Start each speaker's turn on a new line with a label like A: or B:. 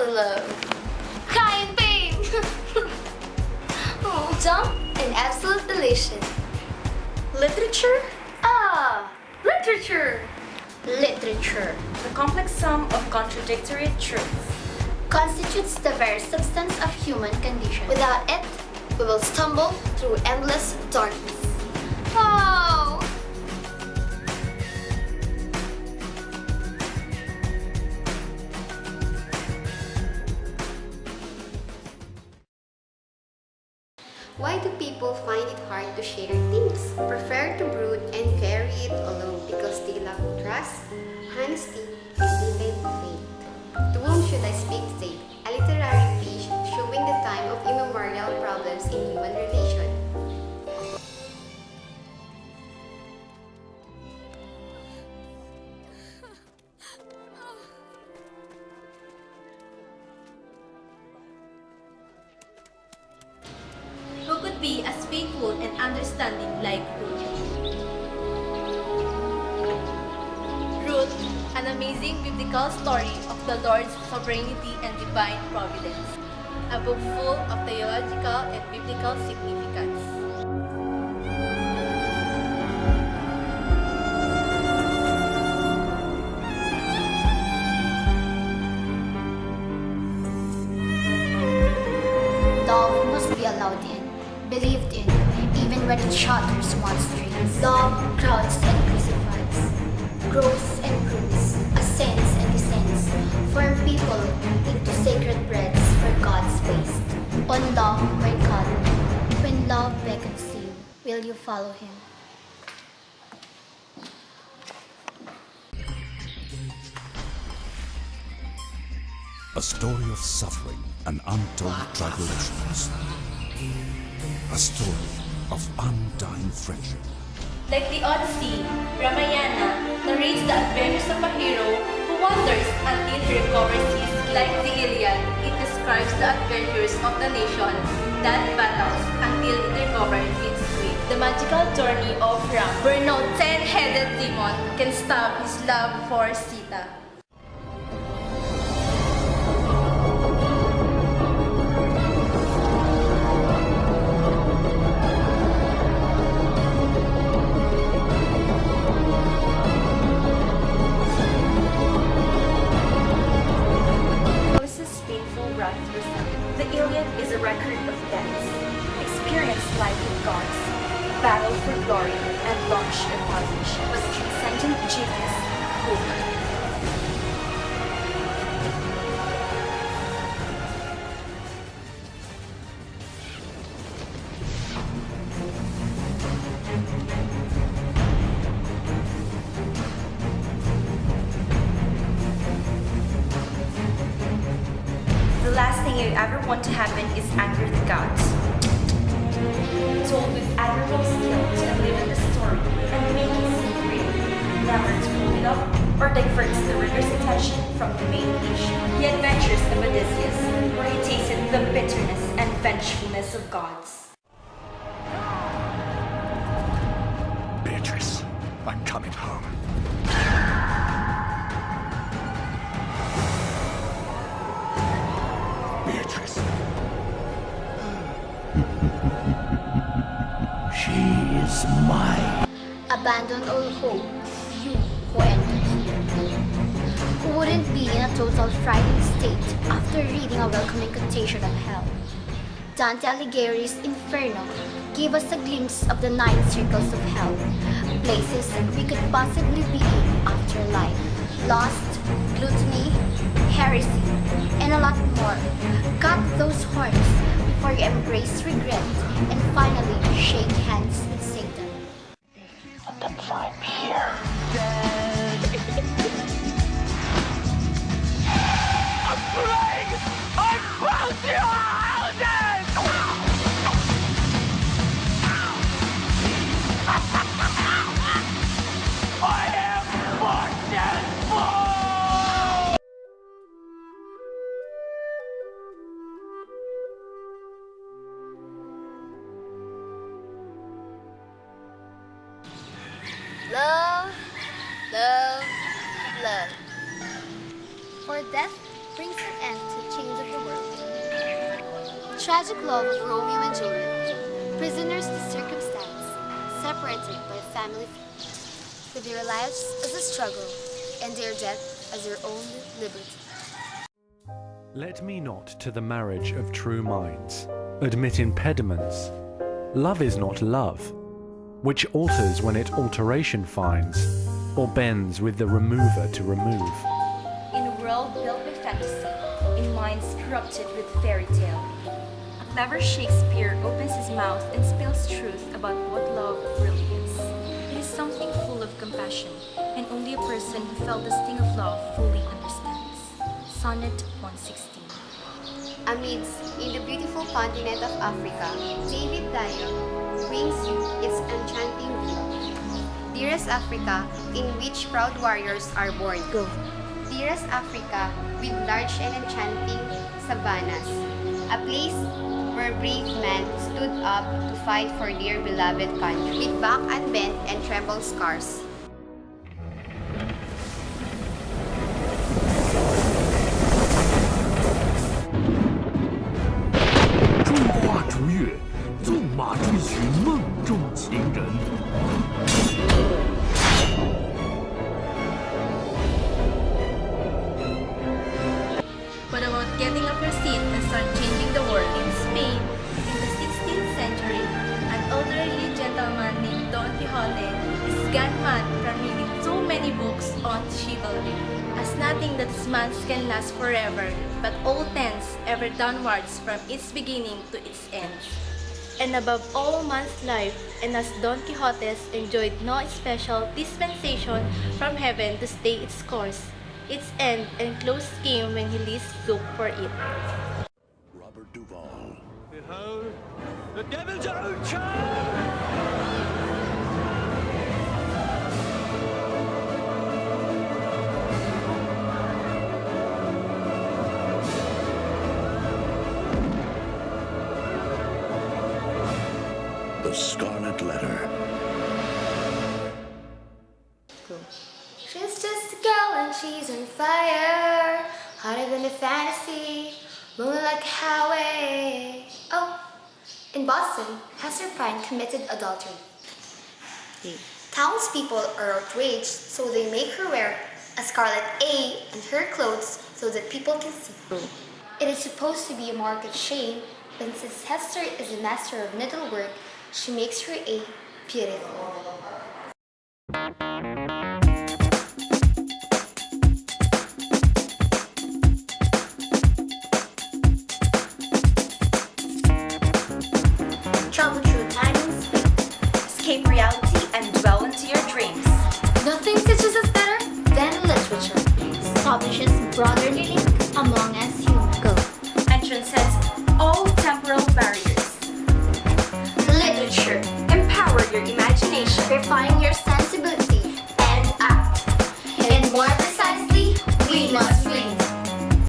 A: in love. Cry in pain. Jump in absolute elation.
B: Literature?
A: Literature.
B: Literature, the complex sum of contradictory truths,
A: Constitutes the very substance of human condition. Without it, we will stumble through endless darkness. Oh! Why do people find it hard to share things? Prefer to brood and carry it alone because they lack trust, honesty, and even faith. To whom should I speak today? A literary piece showing the time of immemorial problems in human relation.
C: Who could be as faithful and understanding like Ruth? Ruth, an amazing biblical story of the Lord's sovereignty and divine providence. A book full of theological and biblical significance.
A: Love must be allowed in, believed in, even when it shatters one's dreams. Love crowds and crucifies, grows and prunes, ascends and descends, form people into sacred breads for God's waste. On love, my God, when love beckons you, will you follow him?
D: A story of suffering and untold tribulations. A story of undying friendship.
C: Like the Odyssey, Ramayana narrates the adventures of a hero who wanders until he recovers his. Like the Iliad, it describes the adventures of the nation that battles until it recovers its way. The magical journey of Ram, where no 10-headed demon can stop his love for Sita.
B: The Iliad is a record of deaths, experienced life with gods, battle for glory, and launch a thousand ships. But transcendent genius, hope. The last thing you ever want to happen is anger the gods. Told with admirable skill to live in the story and make it seem real, never to pull it up or diverts the reader's attention from the main issue. The Adventures of Odysseus, where he tasted the bitterness and vengefulness of gods.
E: Beatrice, I'm coming home. Beatrice. She is mine.
A: Abandon all hope, you who entered here. Who wouldn't be in a total frightened state after reading a welcoming quotation of hell? Dante Alighieri's Inferno gave us a glimpse of the 9 circles of hell, places we could possibly be in after life. Lust, gluttony, heresy, and a lot more. Cut those horns before you embrace regret and finally shake hands with Satan.
E: Let them find me here. I'm playing! I found you houses! I am forgetful!
A: tragic love of Romeo and Juliet, prisoners to circumstance, separated by family feud, with their lives as a struggle and their death as their own liberty.
F: Let me not to the marriage of true minds admit impediments. Love is not love, which alters when it alteration finds, or bends with the remover to remove.
B: In a world built with fantasy, in minds corrupted with fairy tale, a clever Shakespeare opens his mouth and spills truth about what love really is. It is something full of compassion, and only a person who felt the sting of love fully understands. Sonnet 116.
A: Amidst in the beautiful continent of Africa, David Dayo brings you its enchanting view. Dearest Africa, in which proud warriors are born. Go. Dearest Africa, with large and enchanting savannas, a place where brave men stood up to fight for their beloved country, with back unbent and trembled scars.
C: What about getting off your seat and start changing the world? In Spain, in the 16th century, an elderly gentleman named Don Quixote is gone mad from reading so many books on chivalry, as nothing that demands can last forever, but all tends ever downwards from its beginning to its end. And above all man's life, and as Don Quixote's enjoyed no special dispensation from heaven to stay its course, its end and close came when he least looked for it.
D: Robert Duvall.
E: Behold, the devil's own child!
D: The Scarlet Letter.
A: She's just a girl and she's on fire, hotter than a fantasy, moving like a highway. Oh, in Boston, Hester Prynne committed adultery. Townspeople are outraged, so they make her wear a scarlet A on her clothes so that people can see. It is supposed to be a mark of shame, but since Hester is a master of needlework, she makes her A beautiful.
B: Travel through time and space. Escape reality and dwell into your dreams.
A: Nothing teaches us better than literature. Establishes brotherly link among us humans. Go.
B: And transcends all temporal barriers.
A: Literature.
B: Empower your imagination.
A: Refine your